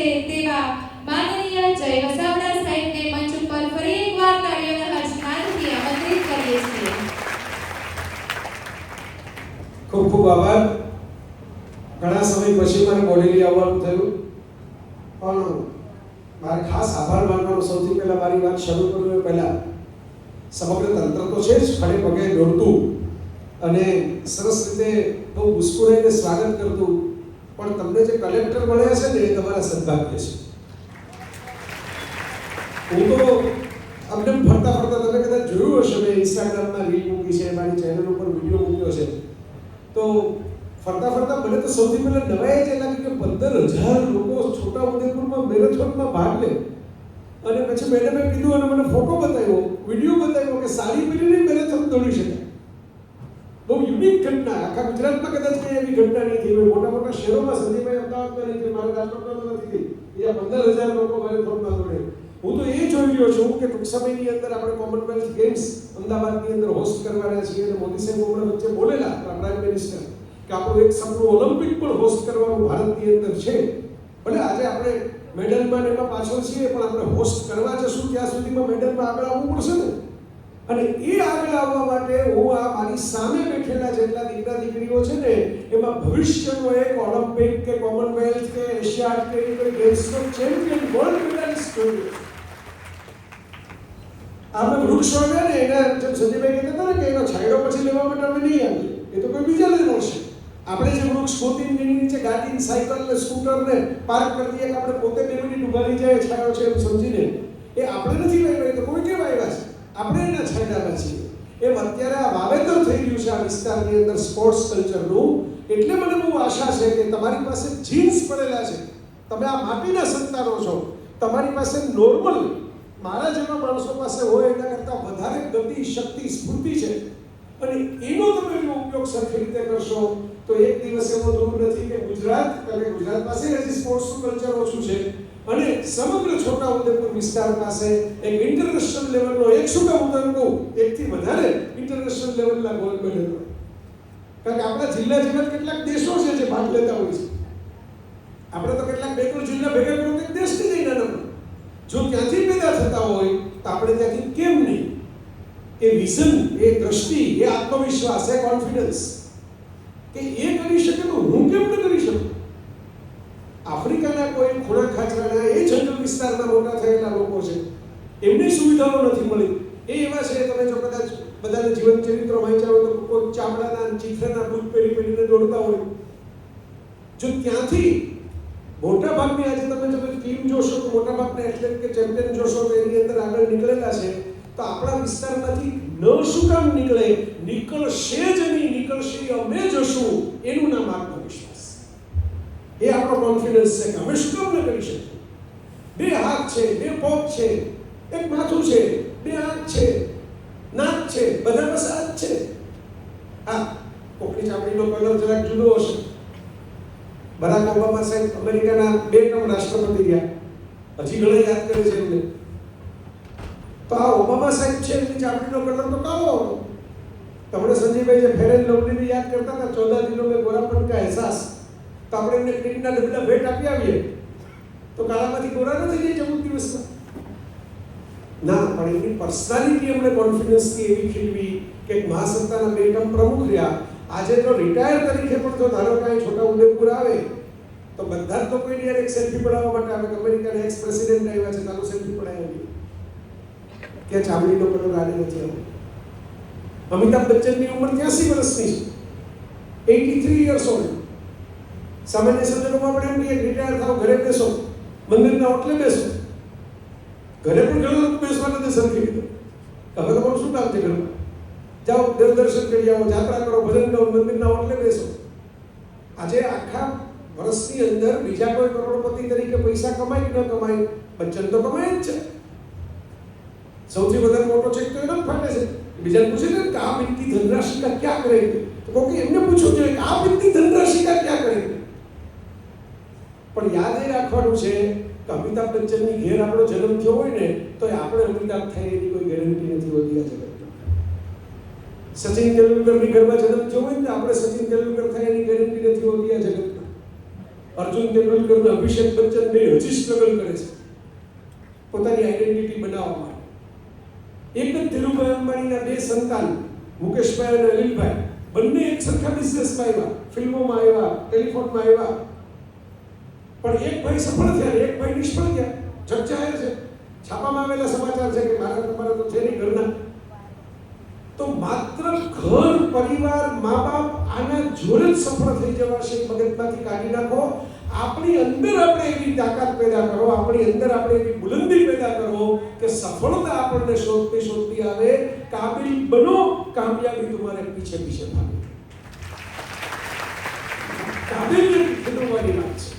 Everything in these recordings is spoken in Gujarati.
તેવા માનનીય જય વસાવડા સાહેબને મંચ ઉપર ફરી એકવાર તાળીઓના હર્ષમાનથી આમંત્રિત કરીએ છીએ. ખૂબ ખૂબ આભાર. ઘણા સમય પછી મને બોડેલી આવવાનું થયું, પણ મારે ખાસ આભાર માનવાનો સૌથી પહેલા મારી વાત શરૂ કરું એ પહેલા સમગ્ર તંત્ર તો છે જ ખડે પગે દોડતું અને સરસ રીતે બહુ મુસ્કુરાઈને સ્વાગત કરતું, પણ તમને જે કલેક્ટર મળ્યા છે ને એ તમારા સદભાગ્ય છે. હું તો અમને ફરતા ફરતા તમે કદાચ જોયું હશે, મેં ઇન્સ્ટાગ્રામમાં રીલ મૂકી છે, મારી ચેનલ ઉપર વિડીયો મૂક્યો છે, તો ફરતા ફરતા મને તો સૌથી પહેલા નવાઈ જ લાગી કે 15,000 લોકો છોટાઉદેપુરમાં મેરેથોનમાં ભાગ લે. અને પછી મેડમે કીધું અને મને ફોટો બતાવ્યો, વિડીયો બતાવ્યો કે સાડી પહેરીને મેરેથોન દોડી શકાય. બહુ યુનિક ઘટના, આખા ગુજરાતમાં કદાચ કઈ એવી ઘટના નહીં થઈ હોય. મોટા મોટા શહેરોમાં સંદીપભાઈ અમદાવાદમાં નહીં થઈ, મારા રાજકોટમાં નથી થઈ, અહીંયા 15,000 લોકો મેરેથોનમાં દોડે. હું તો એ જોઈ રહ્યો છું કે ટૂંક સમયની અંદર આપણે કોમનવેલ્થ ગેમ્સ અમદાવાદની અંદર હોસ્ટ કરવાના છીએ અને મોદી સાહેબ હમણાં વચ્ચે બોલેલા પ્રાઇમ મિનિસ્ટર કે આપણું એક સપનું ઓલિમ્પિક પણ હોસ્ટ કરવાનું ભારતની અંદર છે. ભલે આજે આપણે મેડલમાં એમાં પાછળ છીએ, પણ આપણે હોસ્ટ કરવા જશું ત્યાં સુધીમાં મેડલમાં આગળ આવવું પડશે ને. અને એ આગળ આવવા માટે હું આ મારી સામે બેઠેલા જેટલા દીકરા દીકરીઓ છે ને, એમાં ભવિષ્યનો એક ઓલિમ્પિક કે કોમનવેલ્થ કે એશિયાડ કે કોઈ ગેમ્સનો ચેમ્પિયન વર્લ્ડ મેડલિસ્ટ જોઈએ. આપણે વૃક્ષ વાવ્યા ને એના જેમ સંજયભાઈ કહેતા હતા ને કે એનો છાંયડો પછી લેવા માટે અમે નહીં આવીએ, એ તો કોઈ બીજા લઈ મળશે. આપણે જે વૃક્ષ ગોતીને એની નીચે ગાડી સાયકલ ને સ્કૂટર ને પાર્ક કરી દઈએ કે આપણે પોતે 2 મિનિટ ઉભા રહી જાય છાંયો છે એમ સમજીને, એ આપણે નથી વાવ્યા, તો કોઈ કેમ આવ્યા છે, આપણે એના છાંયડામાં છીએ. એમ અત્યારે આ વાવેતર થઈ રહ્યું છે આ વિસ્તારની અંદર સ્પોર્ટ્સ કલ્ચરનું. એટલે મને બહુ આશા છે કે તમારી પાસે જીન્સ પડેલા છે, તમે આ માટીના સંતાનો છો, તમારી પાસે નોર્મલ મારા જેવા માણસો પાસે હોય એના કરતાં વધારે ગતિ, શક્તિ, સ્ફૂર્તિ છે, અને એનો તમે જો ઉપયોગ સરખી રીતે કરશો તો એક દિવસ એવો દૂર નથી કે ગુજરાત પાસે હજી સ્પોર્ટ્સનું કલ્ચર ઓછું છે અને સમગ્ર છોટાઉદેપુર વિસ્તાર પાસે એક ઇન્ટરનેશનલ લેવલનો એક શું કામ કહું, એકથી વધારે ઇન્ટરનેશનલ લેવલના ગોલ્ડ મેડલ. કારણ કે આપણા જિલ્લા જેવા કેટલાક દેશો છે જે ભાગ લેતા હોય છે. આપણે તો કેટલાક 2-3 જિલ્લા ભેગા કરો કે દેશની જઈને નંબર, જો ત્યાંથી પેદા થતા હોય તો આપણે ત્યાંથી કેમ નહીં? એ વિઝન, એ દ્રષ્ટિ, એ આત્મવિશ્વાસ, એ કોન્ફિડન્સ કે એ કરી શકે તો હું કેમ ન કરી શકું? આફ્રિકાના કોઈ ખૂણા ખાચરાના એ જંગલ વિસ્તારના મોટા થયેલા લોકો છે, એમની સુવિધાઓ નથી મળી. એ એવા છે, તમે જો કદાચ બધાને જીવન ચરિત્ર વાંચ્યા હોય તો કોઈ ચામડાના ચીથરાના બૂટ પહેરીને દોડતા હોય. જો ત્યાંથી મોટા ભાગની આજે તમે જો ટીમ જોશો તો મોટા ભાગના એથ્લેટ કે ચેમ્પિયન જોશો તો એની અંદર આગળ નીકળેલા છે. તો આપણા વિસ્તારમાંથી ન શું કામ નીકળે? નીકળશે જ નહીં, નીકળશે અમે જશું, એનું નામ આત્મવિશ્વાસ, એ આપણો કોન્ફિડન્સ છે કે અમે શું કામ ન કરી શકીએ. 2 હાથ છે, 2 પગ છે, એક માથું છે, 2 આંખ છે, નાક છે, બધા પાસે હાથ છે. હા, કોકની ચામડીનો કલર જરાક જુદો હશે. બરાક ઓબામા સાહેબ અમેરિકાના 2 ટર્મ રાષ્ટ્રપતિ રહ્યા, હજી ઘણા યાદ કરે છે એમને. તો આ ઓબામા સાહેબ છે, એમની ચામડીનો કલર તો કાળો હતો. તમને સંજયભાઈ જે ફેર એન્ડ લવલીને યાદ કરતા હતા, 14 દિનો મેં ગોરાપન કા અહેસાસ, તો આપણે એમને ક્રીમના ડબલા ભેટ આપી આવીએ તો કાળામાંથી ગોરા નથી જાય 14 દિવસમાં. ના, પણ એમની પર્સનાલિટી એમને કોન્ફિડન્સથી એવી ખીલવી કે મહાસત્તાના 2 ટર્મ પ્રમુખ રહ્યા. આજે તો રિટાયર તરીકે પણ જો ધારો કે છોટાઉદેપુર આવે તો બધા તો કોઈની યાર એક સેલ્ફી પડાવવા માટે આવે. અમેરિકાના એક્સ પ્રેસિડેન્ટ આવ્યા છે, ચાલો સેલ્ફી પડાવી, કે ચામડીનો કલર આને નથી આવ્યો. અમિતાભ બચ્ચનની ઉંમર 83 વર્ષની છે, 83 યર્સ ઓલ્ડ. સામાન્ય સંજોગોમાં આપણે એમ કહીએ રિટાયર થાવ, ઘરે બેસો, મંદિરના ઓટલે બેસો. ઘરે પણ ઘણા લોકો બેસવા નથી સરખી રીતે. હવે તમારું શું કામ છે ઘરમાં? જાઓ, દેવ દર્શન કરી આવો, જાત્રા કરો, ભજન કરો, મંદિરના ઓટલે બેસો. આજે આખા વર્ષની અંદર બીજા કોઈ કરોડપતિ તરીકે પૈસા કમાય કે ન કમાય, બચ્ચન તો કમાય જ છે. સૌથી વધારે મોટો ચેક તો એનો જ ફાટે છે. બીજાને પૂછે ને કે आप इतनी धनराशि का क्या करेंगे, तो कोई એમને પૂછવું જોઈએ કે आप इतनी धनराशि का क्या करेंगे. પણ યાદ એ રાખવાનું છે કે અમિતાભ બચ્ચનની ઘેર આપણો જન્મ થયો હોય ને તો આપણે અમિતાભ થાય એની કોઈ ગેરંટી નથી હોતી આ જગતમાં. સચિન તેંડુલકરની ઘરમાં જન્મ થયો હોય ને આપણે સચિન તેંડુલકર થાય એની ગેરંટી નથી હોતી આ જગતમાં. અર્જુન તેંડુલકર અને અભિષેક બચ્ચન બે હજી સ્ટ્રગલ કરે છે પોતાની આઈડેન્ટિટી બનાવવા માટે. એક જ ધીરુભાઈ અંબાણીના બે સંતાન મુકેશભાઈ અને અનિલભાઈ બંને એક સરખા બિઝનેસમાં આવ્યા, ફિલ્મોમાં આવ્યા, ટેલિફોનમાં આવ્યા, પણ એક ભાઈ સફળ થયા એક ભાઈ નિષ્ફળ ગયા. ચર્ચાએ છે, છાપામાં આવેલા સમાચાર છે કે મારા તમારા તો છે નહીં ઘરના. તો માત્ર ઘર પરિવાર મા બાપ આના જોડે જ સફળ થઈ જવાશે મગજમાંથી કાઢી નાખો. આપણી અંદર આપણે એવી તાકાત પેદા કરો, આપણી અંદર આપણે એવી બુલંદી પેદા કરો કે સફળતા આપણને શોધતી શોધતી આવે. કાબિલ બનો, કામયાબી તમારે પીછે પીછે ભાગે. કાબિલિયત ખેડવાની વાત છે,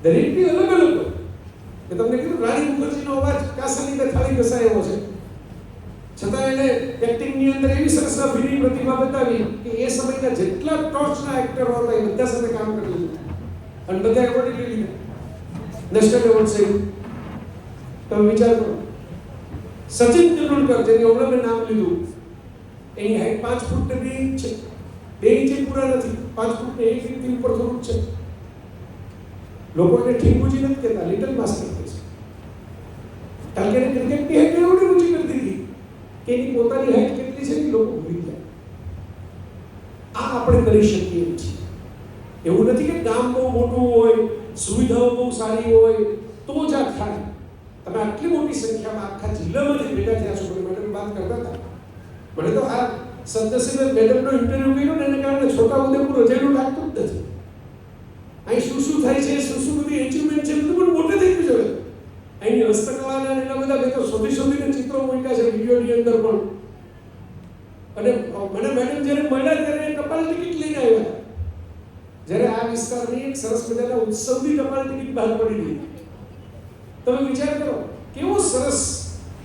દરેકની અલગ અલગ હોય. મેં તમને કીધું રાણી મુખર્જીનો અવાજ કાસાની થાળી ઘસાયો છે, છતાં એને એક્ટિંગની અંદર એવી સરસ અભિનય પ્રતિભા બતાવી કે એ સમયના જેટલા ટોચના એક્ટરો હતા એ બધા સાથે કામ કરી લીધું અને બધા એવોર્ડ લઈ લીધા. નેશનલ એવોર્ડ છે. તમે વિચાર કરો, સચિન તેંડુલકર જેની હમણાં મેં નામ લીધું, એની હાઈટ 5 ફૂટ ને 2 ઇંચ છે, 2 ઇંચ પૂરા નથી, 5 ફૂટ ને 1 ઇંચ ઉપર થોડુંક છે. લોકો એને ઠીંગુજી નથી કહેતા, લિટલ માસ્ટર કહે છે. કારણ કે એને ક્રિકેટની હાઈટ એવડી ઊંચી કરી દીધી કે એની પોતાની હાઈટ કેટલી છે એ લોકો ભૂલી ગયા. આ આપણે કરી શકીએ છીએ. એવું નથી કે ગામ બહુ મોટું હોય, સુવિધાઓ બહુ સારી હોય તો જ આ થાય. તમે આટલી મોટી સંખ્યામાં આખા જિલ્લામાંથી ભેગા થયા છો. મેડમ વાત કરતા હતા, મને તો આ સદનસીબે મેડમનો ઇન્ટરવ્યુ કર્યો ને એને કારણે છોટાઉદેપુર રજાનું લાગતું જ નથી. અહીં શું શું થાય છે, શું શું બધી એચિવમેન્ટ છે, બધું પણ મોટે થઈ ગયું છે. અહીંની હસ્તકલાના એટલા બધા મેં તો શોધીને ચિત્રો મૂક્યા છે વિડીયોની અંદર પણ. અને મને મેડમ જ્યારે મળ્યા ત્યારે ટપાલ ટિકિટ લઈને આવ્યા. જ્યારે આ વિસ્તારની એક સરસ મજાના ઉત્સવની ટપાલ ટિકિટ બહાર પડી ગઈ. તમે વિચાર કરો કેવો સરસ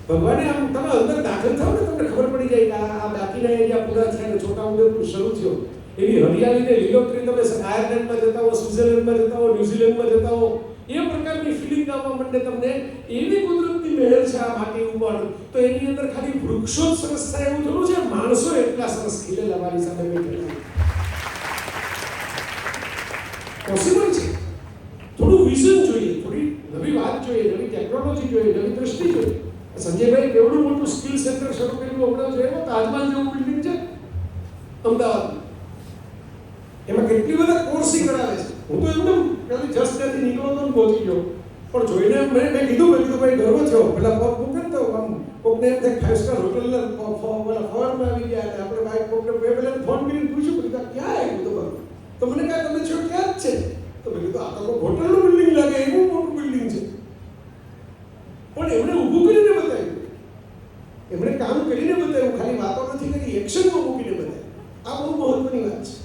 ભગવાને આમ, તમે અંદર દાખલ થાવ ને તમને ખબર પડી જાય કે આ બાકીના એરિયા પૂરા થયા અને છોટાઉદેપુર શરૂ થયો. એવી હરિયાળી ને લીલોતરી તમે આયર્લેન્ડમાં જતા હો, સ્વિટ્ઝરલેન્ડમાં જતા હો, ન્યુઝીલેન્ડમાં જતા હો, એ પ્રકારની ફિલિંગ આવવા માંડે તમને. એવી કુદરતની મહેર છે આ માટી ઉપર. તો એની અંદર ખાલી વૃક્ષો જ સરસ થાય એવું થોડું છે, માણસો એટલા સરસ ખીલેલા મારી સામે બેઠેલા. પોસિબલ છે. થોડું વિઝન જોઈએ, થોડી નવી વાત જોઈએ, નવી ટેકનોલોજી જોઈએ, નવી દ્રષ્ટિ જોઈએ. સંજયભાઈ કેવડું મોટું સ્કિલ સેન્ટર શરૂ કર્યું હમણાં જોયું, તાજમહલ જેવું બિલ્ડિંગ છે અમદાવાદમાં. એમાં કેટલી બધા કોર્સી કરાવે છે. હું તો એકદમ ખાલી જસ્ટ ત્યાંથી નીકળો તો પહોંચી ગયો, પણ જોઈને મેં કીધું ભાઈ ગર્વ થયો. પેલા પગ મૂકે ને તો આમ કોકને એમ થાય 5 સ્ટાર હોટલના ફોર્મમાં આવી ગયા. અને આપણે ભાઈ કોકને પેલા ફોન કરીને પૂછ્યું કે ક્યાં આવ્યું તમારું? તો મને કહે તમે છો ક્યાં જ છે? તો મેં કીધું આ તો હોટલનું બિલ્ડિંગ લાગે, એવું મોટું બિલ્ડિંગ છે. પણ એમણે ઊભું કરીને બતાવ્યું, એમણે કામ કરીને બતાવ્યું, ખાલી વાતો નથી કરી, એક્શનમાં મૂકીને બતાવ્યું. આ બહુ મહત્વની વાત છે.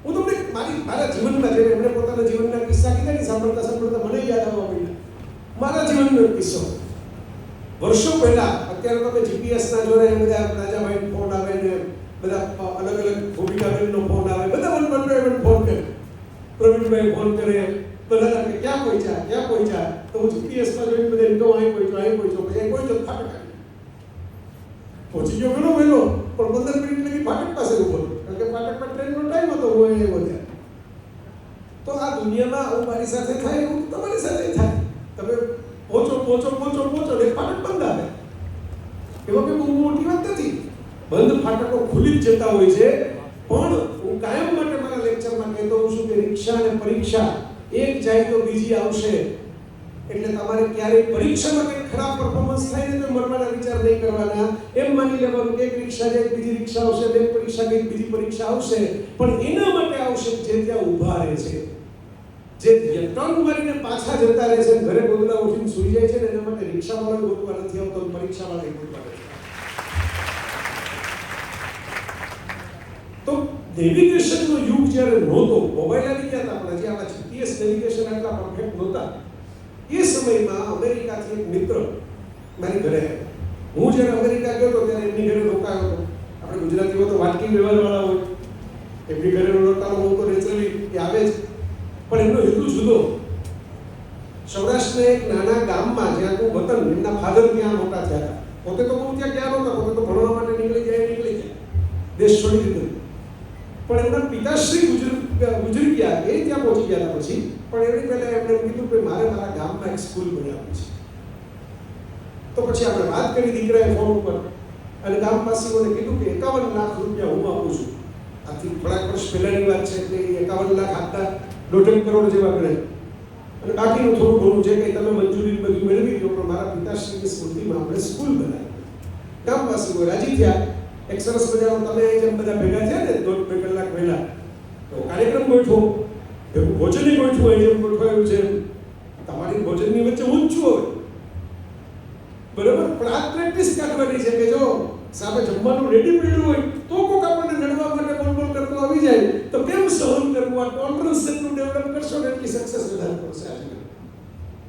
હું તમને મારા જીવનમાં જે એમણે પોતાના જીવનના કિસ્સા કીધા ને સાંભળતા મને યાદ આવવા માંડ્યા. મારા જીવનનો કિસ્સો વર્ષો પહેલા, અત્યારે તો જીપીએસના જોડે બધા રાજાભાઈ ફોન આવે ને બધા અલગ અલગ ભૂમિકાબેનનો ફોન આવે, બધા વન ફોન કરે, પ્રવીણભાઈ ફોન કરે, બધા કે ક્યાં પહોંચ્યા. તો હું જીપીએસમાં જોઈને બધા તો અહીં પહોંચ્યો, પછી પહોંચ્યો ફાટક પહોંચી ગયો ઘણો વહેલો, પણ 15 મિનિટ લગી ફાટક પાસે ઉભો, કારણ કે ફાટકમાં ટ્રેનનો ટાઈમ હતો. હું એ વધ્યા. તો આ દુનિયામાં આવું મારી સાથે થાય, એવું તમારી સાથે થાય. તમે પહોંચો ને ફાટક બંધ આવે. એમાં કંઈ બહુ મોટી વાત નથી. બંધ ફાટકો ખુલી જ જતા હોય છે. પણ હું કાયમ માટે મારા લેક્ચરમાં કહેતો હોઉં છું કે રિક્ષા અને પરીક્ષા એક જાય તો બીજી આવશે. એટલે તમારે ક્યારેય પરીક્ષામાં કંઈક ખરાબ પરફોર્મન્સ થાય ને તો મરવાના વિચાર નહીં કરવાના. એમ માની લેવાનું કે એક રિક્ષા જાય બીજી રિક્ષા આવશે, બે પરીક્ષા ગઈ બીજી પરીક્ષા આવશે. પણ એના માટે આવશે જે ત્યાં ઊભા રહે છે, જે ટર્ન મારીને પાછા જતા રહે છે, ઘરે ગોદડા ઉઠીને સૂઈ જાય છે ને, એના માટે રિક્ષાવાળો ગોતવા નથી આવતો, પરીક્ષાવાળો ગોતવા નથી. તો નેવિગેશનનો યુગ જ્યારે નહોતો, મોબાઈલ આવી ગયા હતા, પણ હજી આવા જીપીએસ નેવિગેશન આટલા પરફેક્ટ નહોતા. એ સમયમાં અમેરિકાથી એક મિત્ર મારી ઘરે આવ્યો. હું જ્યારે અમેરિકા ગયો હતો ત્યારે એમની ઘરે રોકાયો હતો. આપણે ગુજરાતીઓ તો વાટકી વ્યવહારવાળા હોય, એમની ઘરે રોકાવાનો હું તો નેચરલી એ આવે જ. પણ એમનો હેતુ જુદો. સૌરાષ્ટ્રના એક નાના ગામમાં જ્યાં હું વતન, એમના ફાધર ત્યાં મોટા થયા હતા. પોતે તો બહુ ત્યાં ગયા નહોતા, પોતે તો ભણવા માટે નીકળી જાય, દેશ છોડી દીધો. પણ એમના પિતાશ્રી ગુજરી ગયા, એ ત્યાં પહોંચી ગયા હતા પછી, પણ એની પહેલા એમણે એમ કીધું કે મારે મારા ગામમાં એક સ્કૂલ બનાવવી છે. તો પછી આપણે વાત કરી દીકરાએ ફોન ઉપર, અને ગામવાસીઓને કીધું કે 51 લાખ રૂપિયા હું આપું છું. આથી થોડાક વર્ષ પહેલાની વાત છે એટલે 51 લાખ આપતા 1.5 કરોડ જેવા ગણાય, અને બાકીનું થોડું ઘણું જે કંઈ તમે મંજૂરી બધું મેળવી લો, પણ મારા પિતાશ્રીની સ્મૃતિમાં આપણે સ્કૂલ બનાવી. ગામવાસીઓ રાજી થયા. એક સરસ મજાનો તમે જેમ બધા ભેગા થયા ને 1.5 કલાક પહેલા, તો કાર્યક્રમ ગોઠવો, એવું ભોજનની ગોઠવો, જેમ ગોઠવાયું છે તમારી ભોજનની વચ્ચે ઊંચું હોય, બરોબર. પણ આ પ્રેક્ટિસ કરવાની છે કે જો સામે જમવાનું રેડી પડ્યું હોય તો કોક આપણને નડવા માટે બોલ કરતો આવી જાય તો કેમ સહન કરવું? આ ટોલરન્સનું ડેવલપ કરશો ને એટલી સક્સેસ વધારે થશે.